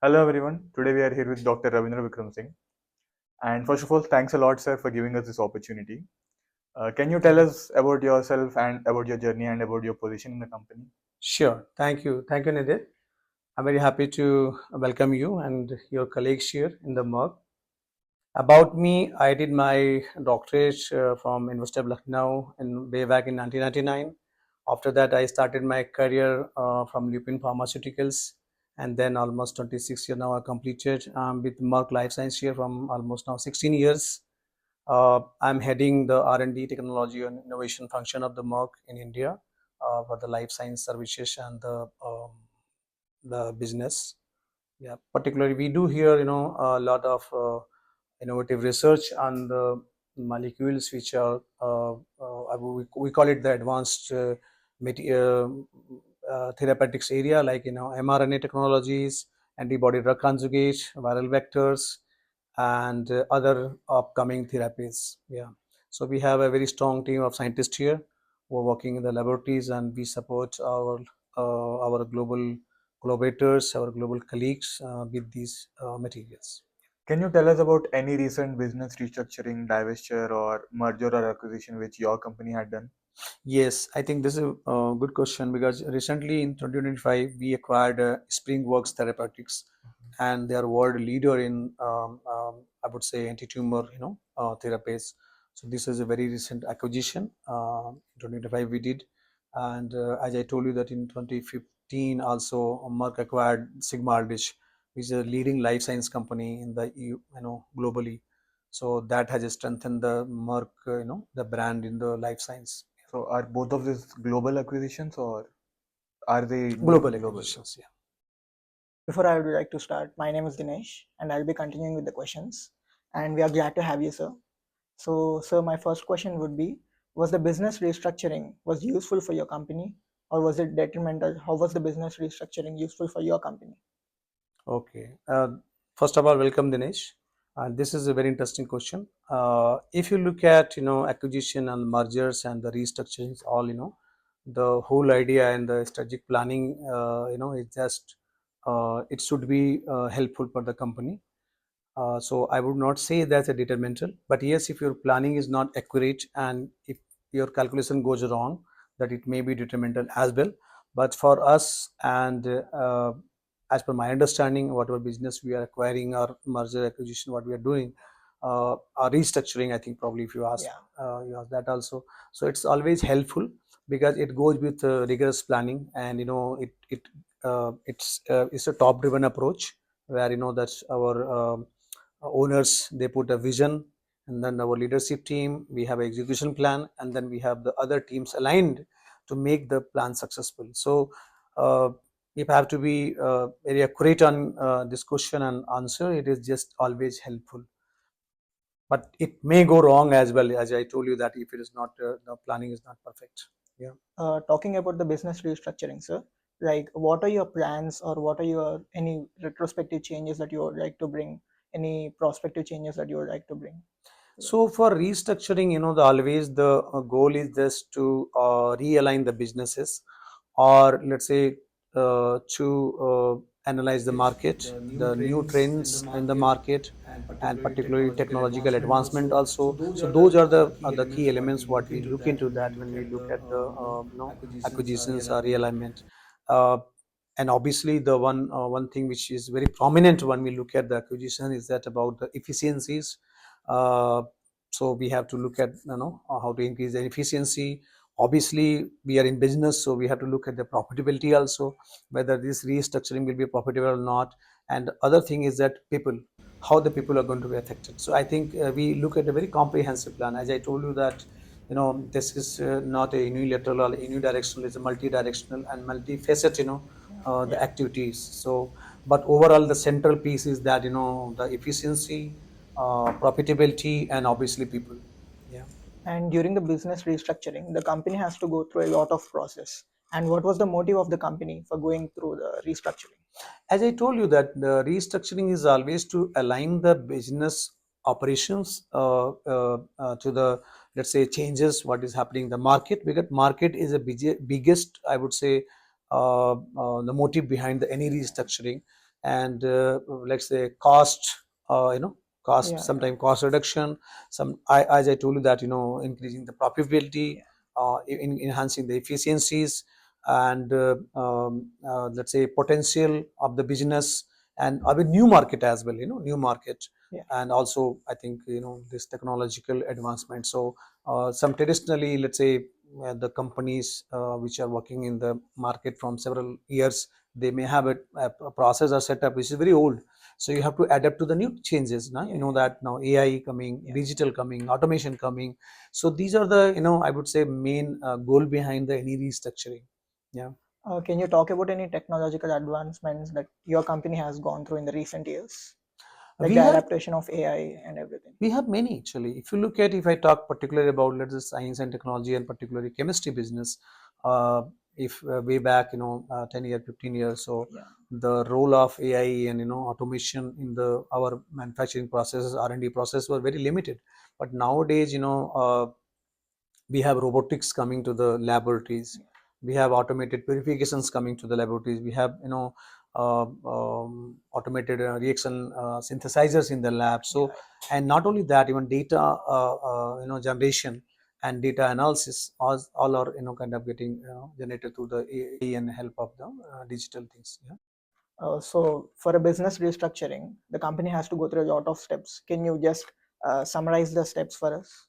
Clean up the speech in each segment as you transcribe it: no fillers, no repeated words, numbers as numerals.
Hello everyone. Today we are here with Dr. Ravindra Vikram Singh. And first of all, thanks a lot, sir, for giving us this opportunity. Can you tell us about yourself and about your journey and about your position in the company? Sure. Thank you. Thank you, Nidit. I'm very happy to welcome you and your colleagues here in the MUG. About me, I did my doctorate from University of Lucknow way back in 1999. After that, I started my career from Lupin Pharmaceuticals, and then almost 26 years now I completed with Merck Life Science here from almost now 16 years. I'm heading the R&D technology and innovation function of the Merck in India for the life science services and the business. Yeah, particularly we do here, a lot of innovative research on the molecules which are we call it the advanced therapeutics area, like mRNA technologies, antibody drug conjugates, viral vectors, and other upcoming therapies. Yeah, so we have a very strong team of scientists here who are working in the laboratories, and we support our global collaborators, our global colleagues with these materials. Can you tell us about any recent business restructuring, divestiture, or merger or acquisition which your company had done? Yes, I think this is a good question because recently in 2025 we acquired Springworks Therapeutics, and they are world leader in I would say anti-tumor therapies. So this is a very recent acquisition. In 2025 we did, and as I told you that in 2015 also Merck acquired Sigma-Aldrich, which is a leading life science company in the globally. So that has strengthened the Merck the brand in the life science. So, are both of these global acquisitions or are they Global global? acquisitions, yeah. Before I would like to start, my name is Dinesh and I'll be continuing with the questions. And we are glad to have you, sir. So, sir, my first question would be, was the business restructuring was useful for your company or was it detrimental? How was the business restructuring useful for your company? Okay. First of all, welcome, Dinesh. This is a very interesting question. If you look at acquisition and mergers and the restructurings, all the whole idea and the strategic planning, is just it should be helpful for the company. So I would not say that's a detrimental, but yes, if your planning is not accurate and if your calculation goes wrong, that it may be detrimental as well. But for us, and as per my understanding, whatever business we are acquiring or merger acquisition, what we are doing, or restructuring, I think probably if Yeah. you ask that also. So it's always helpful because it goes with rigorous planning, and it's a top driven approach where that's our owners, they put a vision, and then our leadership team, we have an execution plan, and then we have the other teams aligned to make the plan successful. So uh, if I have to be very accurate on this question and answer, it is just always helpful, but it may go wrong as well, as I told you that if it is not the planning is not perfect. Yeah. Talking about the business restructuring, sir, like what are your plans or what are your any retrospective changes that you would like to bring? Any prospective changes that you would like to bring? So for restructuring, always the goal is just to realign the businesses, or let's say to analyze the market, the new trends in the market, and particularly technological advancement also. So those are the key elements what we look into that when we look at the acquisitions or realignment. Uh, and obviously the one thing which is very prominent when we look at the acquisition is that about the efficiencies. Uh, so we have to look at how to increase the efficiency. Obviously we are in business, so we have to look at the profitability also, whether this restructuring will be profitable or not. And other thing is that people, how the people are going to be affected. So I think we look at a very comprehensive plan. As I told you that this is not a unilateral or unidirectional, it's a multi-directional and multifaceted the Yeah. activities. So but overall the central piece is that the efficiency, profitability, and obviously people. Yeah. And during the business restructuring, the company has to go through a lot of process. And what was the motive of the company for going through the restructuring? As I told you that the restructuring is always to align the business operations to the, let's say, changes what is happening in the market, because market is a biggest, I would say, the motive behind any restructuring. and let's say cost, cost, Yeah, sometimes cost reduction, as I told you that, increasing the profitability, enhancing the efficiencies, and let's say potential of the business, and a new market as well, new market. yeah. And also I think, this technological advancement. So some traditionally, let's say, the companies which are working in the market from several years, they may have a process or setup which is very old. So you have to adapt to the new changes now. You know that now AI coming, Yeah. digital coming, automation coming. So these are the, I would say, main goal behind the any restructuring. Yeah. Can you talk about any technological advancements that your company has gone through in the recent years, like we the have adaptation of AI and everything? we have many actually. If you look at, if I talk particularly about, let's say, science and technology, and particularly chemistry business, uh, if way back, 10 years, 15 years, so Yeah, the role of AI and, automation in the our manufacturing processes, R&D process, were very limited. But nowadays, we have robotics coming to the laboratories, we have automated purifications coming to the laboratories, we have, automated reaction synthesizers in the lab. So, and not only that, even data generation and data analysis, all are, kind of getting, generated through the AI and help of the digital things. Yeah. so for a business restructuring, the company has to go through a lot of steps. Can you just summarize the steps for us?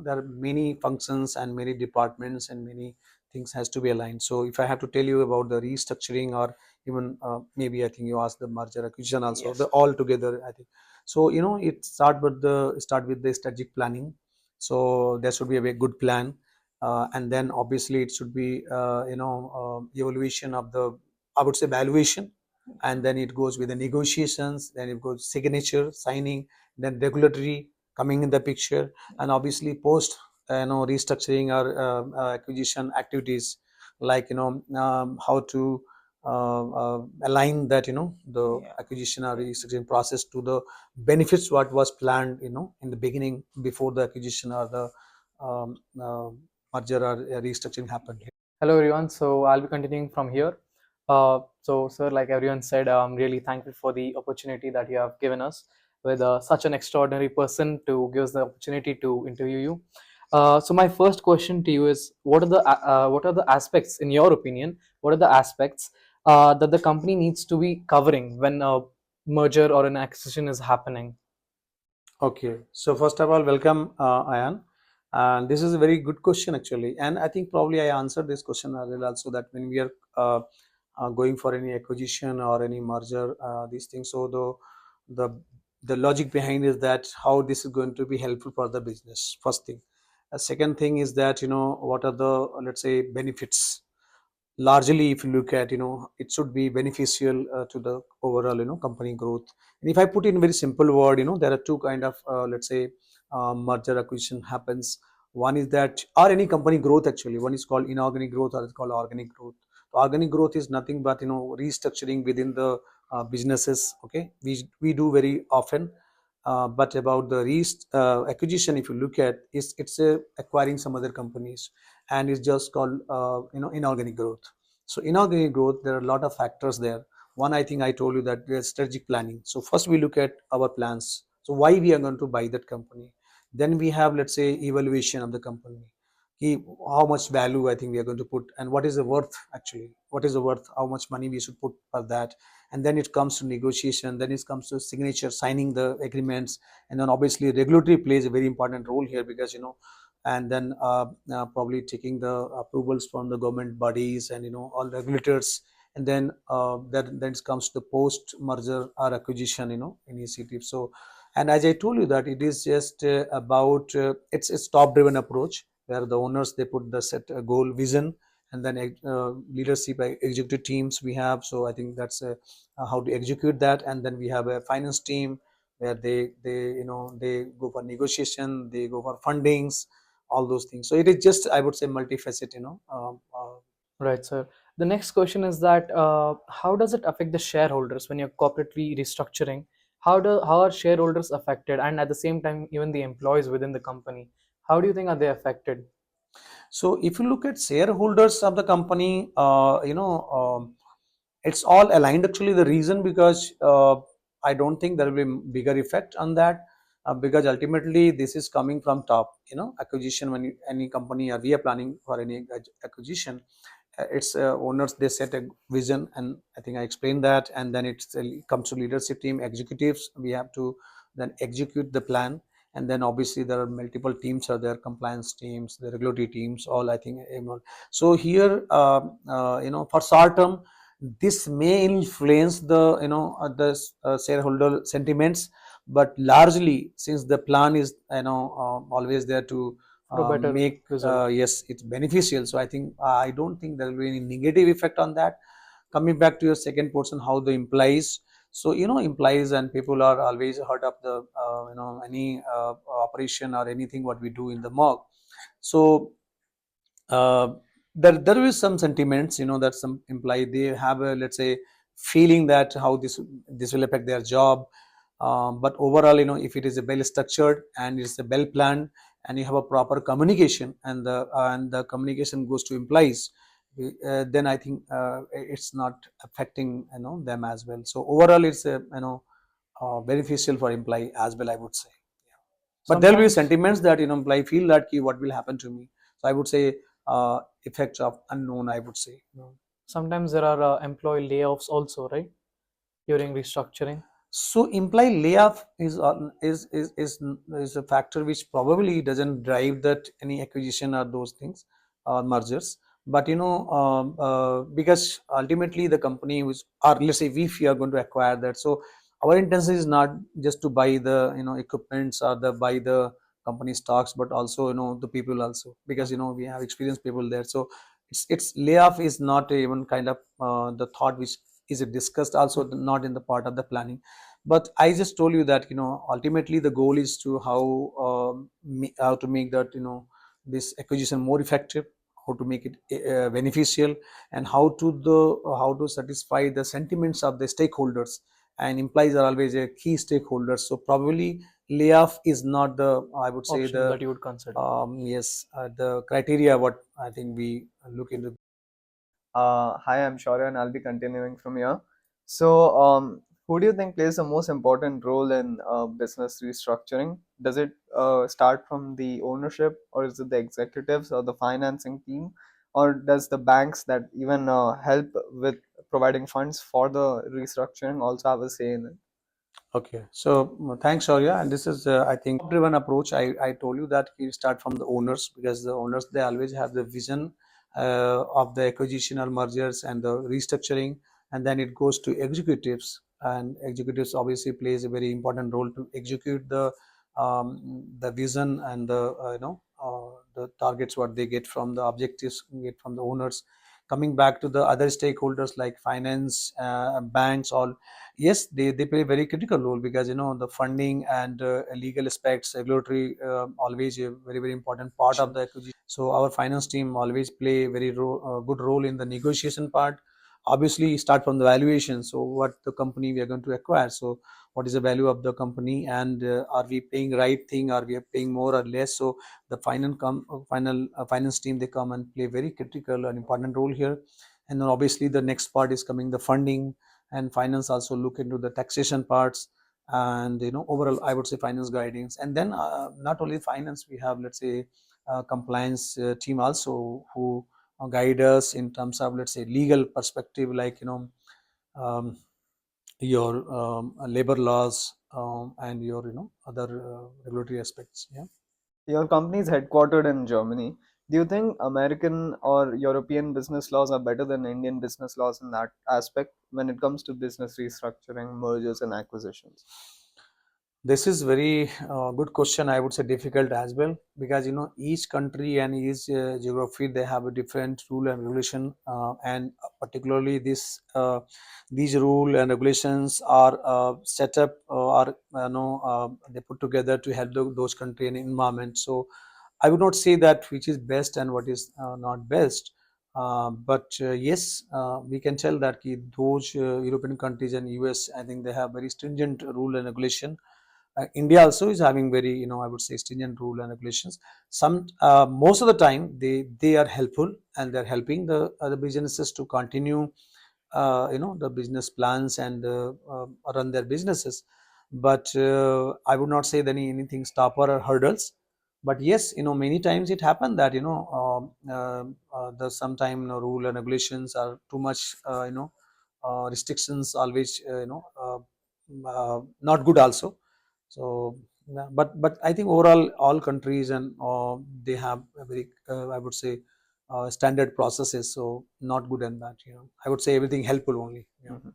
There are many functions and many departments and many things has to be aligned. So if I have to tell you about the restructuring, or even maybe I think you asked the merger acquisition also, Yes. the all together, I think. So it start with the strategic planning. So there should be a very good plan, and then obviously it should be evaluation of the, I would say, valuation, and then it goes with the negotiations, then it goes signature signing, then regulatory coming in the picture, and obviously post restructuring or acquisition activities, like how to align that, the Yeah. acquisition or restructuring process to the benefits what was planned, in the beginning, before the acquisition or the um, uh, merger or restructuring happened. Hello everyone. So I'll be continuing from here. So sir, like everyone said, I'm really thankful for the opportunity that you have given us with such an extraordinary person to give us the opportunity to interview you. So my first question to you is, what are the aspects, in your opinion, what are the aspects that the company needs to be covering when a merger or an acquisition is happening? Okay, so first of all, welcome, Ayan. And this is a very good question actually. And I think probably I answered this question earlier also, that when we are going for any acquisition or any merger, these things. So the the logic behind is that how this is going to be helpful for the business. First thing. A second thing is that, what are the, let's say, benefits. Largely, if you look at, it should be beneficial to the overall, company growth. And if I put in very simple word, there are two kind of, let's say, merger acquisition happens. One is that, or any company growth actually, one is called inorganic growth, or it's called organic growth. So organic growth is nothing but, restructuring within the businesses. Okay, we do very often. But about the acquisition, if you look at, it's acquiring some other companies, and it's just called, inorganic growth. So inorganic growth, there are a lot of factors there. One, I think I told you, that there's strategic planning. So first we look at our plans, so why we are going to buy that company. Then we have, let's say, evaluation of the company. How much value I think we are going to put, and what is the worth actually, what is the worth, how much money we should put for that. And then it comes to negotiation, then it comes to signature, signing the agreements. And then obviously regulatory plays a very important role here, because, and then probably taking the approvals from the government bodies and, all regulators. And then then it comes to the post merger or acquisition, initiative. So, and as I told you, that it is just about, it's top driven approach, where the owners, they put the set goal, vision, and then leadership by executive teams we have. So I think that's how to execute that. And then we have a finance team, where they go for negotiation, they go for fundings, all those things. So it is just, I would say, multifaceted. Right, sir. The next question is that, how does it affect the shareholders when you're corporately restructuring? How are shareholders affected, and at the same time, even the employees within the company? How do you think are they affected? So if you look at shareholders of the company, it's all aligned. Actually, the reason because I don't think there will be bigger effect on that, because ultimately this is coming from top. Acquisition, when any company or we are planning for any acquisition, its owners, they set a vision, and I think I explained that, and then it comes to leadership team, executives. We have to then execute the plan, and then obviously there are multiple teams, are there, compliance teams, the regulatory teams, all I think. So here, for short term, this may influence the shareholder sentiments, but largely, since the plan is always there to For a better make result. yes, it's beneficial. So I think I don't think there will be any negative effect on that. Coming back to your second portion, how the implies. So implies and people are always heard of the any operation or anything what we do in the mock. So uh, there is some sentiments, that some imply they have a, let's say, feeling that how this will affect their job. But overall, if it is a well structured and it's a well planned, and you have a proper communication, and the communication goes to implies, then I think it's not affecting them as well. So overall, it's a beneficial for employee as well, I would say. But there will be Sometimes, sentiments that employee feel that what will happen to me. So I would say effects of unknown, I would say. sometimes there are employee layoffs also, right? During restructuring. So employee layoff is a factor which probably doesn't drive that any acquisition or those things or mergers. But because ultimately the company was, or let's say if we are going to acquire that, so our intention is not just to buy the equipments or the buy the company stocks, but also the people also, because we have experienced people there. So it's layoff is not even kind of the thought which is discussed also, not in the part of the planning. But I just told you that ultimately the goal is to how to make that this acquisition more effective, how to make it beneficial, and how to satisfy the sentiments of the stakeholders. And implies are always a key stakeholder, so probably layoff is not the, I would say, Option the that you would consider. yes, the criteria what I think we look into. Hi, I'm Shaurya, and I'll be continuing from here. So, who do you think plays the most important role in business restructuring? Does it start from the ownership, or is it the executives, or the financing team, or does the banks that even help with providing funds for the restructuring also have a say in it? Okay, so thanks, Shaurya. And this is, I think, driven approach. I told you that we start from the owners, because the owners, they always have the vision of the acquisition or mergers and the restructuring, and then it goes to executives, and executives obviously plays a very important role to execute the vision and the targets what they get from the objectives get from the owners. Coming back to the other stakeholders like finance, banks, all. Yes, they play a very critical role, because the funding and legal aspects, regulatory, always a very very important part of the acquisition. So our finance team always play a very good role in the negotiation part. Obviously start from the valuation, so what the company we are going to acquire, so what is the value of the company, and are we paying right thing, are we paying more or less. So the finance team, they come and play very critical and important role here. And then obviously the next part is coming the funding, and finance also look into the taxation parts, and overall I would say finance guidance. And then not only finance, we have, let's say, compliance team also, who guide us in terms of, let's say, legal perspective, like um, your labor laws, and your other regulatory aspects. Yeah. Your company is headquartered in Germany. Do you think American or European business laws are better than Indian business laws in that aspect when it comes to business restructuring, mergers, and acquisitions? This is very good question. I would say difficult as well, because each country and each geography, they have a different rule and regulation, and particularly these rule and regulations are set up, or they put together to help those country and environment. So I would not say that which is best and what is not best. But yes, we can tell that those European countries and US, I think they have very stringent rule and regulation. India also is having very, I would say, stringent rule and regulations. Some most of the time they are helpful, and they're helping the other businesses to continue the business plans and run their businesses. But I would not say that anything stopper or hurdles. But yes, many times it happened that the sometime rule and regulations are too much, restrictions always not good also. So yeah, but I think overall all countries and they have a very I would say standard processes, so not good and bad. I would say everything helpful only. Mhm.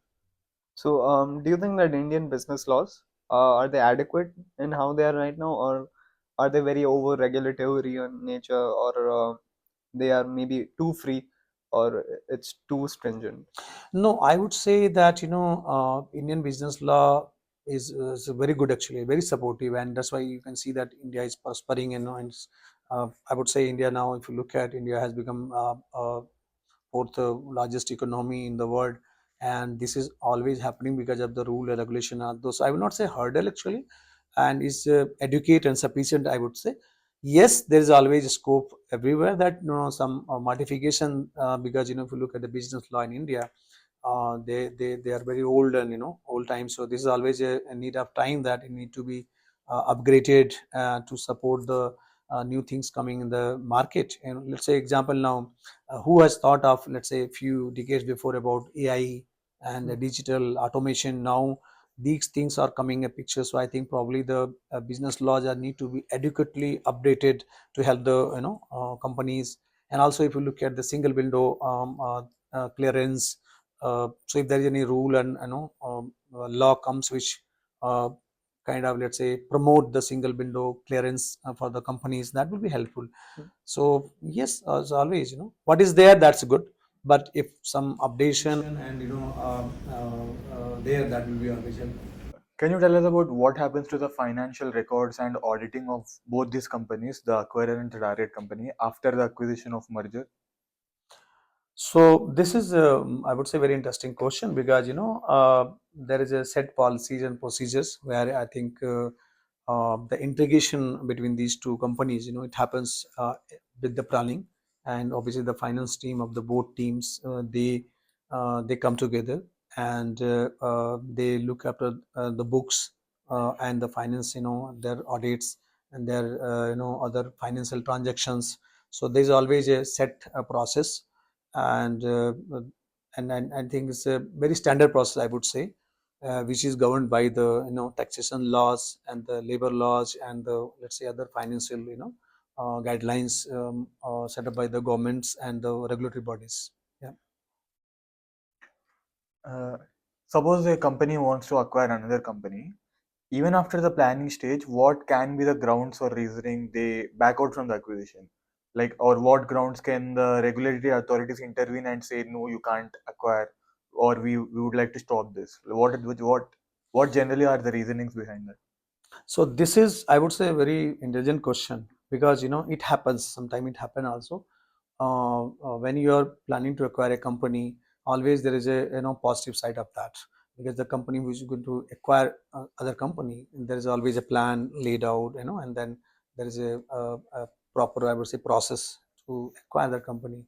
So, do you think that Indian business laws are they adequate in how they are right now, or are they very over regulatory in nature, or they are maybe too free, or it's too stringent? No, I would say that Indian business law is very good, actually, very supportive, and that's why you can see that India is prospering. And I would say India now, if you look at India, has become fourth largest economy in the world, and this is always happening because of the rule and regulation. Those I will not say hurdle actually, and is educate and sufficient. I would say yes, there is always a scope everywhere that some modification because if you look at the business law in India, they are very old and old times. So this is always a need of time that it need to be upgraded to support the new things coming in the market. And let's say example now, who has thought of, let's say, a few decades before about AI and digital automation? Now these things are coming a picture. So I think probably the business laws are need to be adequately updated to help the companies. And also if you look at the single window clearance, so if there is any rule and law comes which uh, kind of, let's say, promote the single window clearance for the companies, that will be helpful. So yes, as always, what is there, that's good. But if some updation and there, that will be always helpful. Can you tell us about what happens to the financial records and auditing of both these companies, the acquirer and the direct company, after the acquisition of merger? So this is, I would say, very interesting question, because there is a set policies and procedures where I think the integration between these two companies, it happens with the planning, and obviously the finance team of the both teams, they come together, and they look after the books and the finance, their audits and their other financial transactions. So there's always a set process, and I think it's a very standard process, I would say, which is governed by the taxation laws and the labor laws and the, let's say, other financial guidelines set up by the governments and the regulatory bodies. Yeah. Uh, Suppose a company wants to acquire another company. Even after the planning stage, what can be the grounds or reasoning they back out from the acquisition? Like, or what grounds can the regulatory authorities intervene and say, no, you can't acquire, or we would like to stop this? What generally are the reasonings behind that? So this is, I would say, a very intelligent question, because it happens. Sometimes it happen also. When you are planning to acquire a company, always there is a positive side of that, because the company which is going to acquire other company, there is always a plan laid out, and then there is a proper, I would say, process to acquire the company.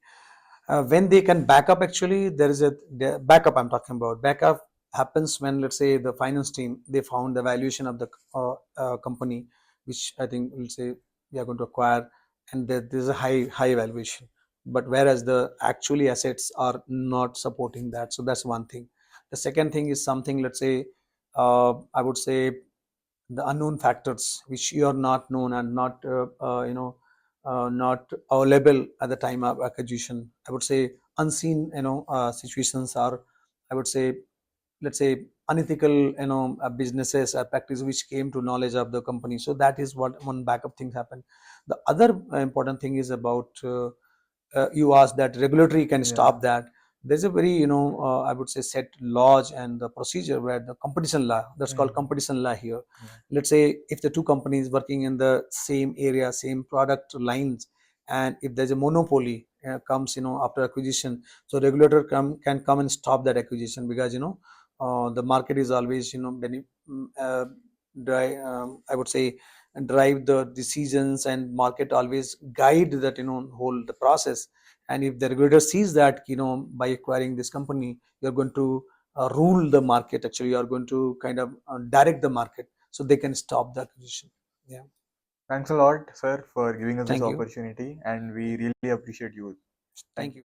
When they can back up, actually there is a backup. I'm talking about backup happens when, let's say, the finance team, they found the valuation of the company, which I think will say we are going to acquire, and there's a high valuation, but whereas the actually assets are not supporting that. So that's one thing. The second thing is something, let's say, I would say, the unknown factors which you are not known and not not available at the time of acquisition. I would say unseen situations are, I would say, let's say, unethical businesses or practice which came to knowledge of the company. So that is what one backup things happen. The other important thing is about you asked that regulatory can stop that. There's a very I would say set laws and the procedure where the competition law, that's called competition law here. Let's say if the two companies working in the same area, same product lines, and if there's a monopoly comes after acquisition, so regulator can come and stop that acquisition, because the market is always I would say drive the decisions, and market always guide that, whole the process. And if the regulator sees that, by acquiring this company, you're going to rule the market, actually you are going to kind of direct the market, so they can stop the acquisition. Yeah. Thanks a lot, sir, for giving us this Thank you. opportunity, and we really appreciate you. Thank Thank you.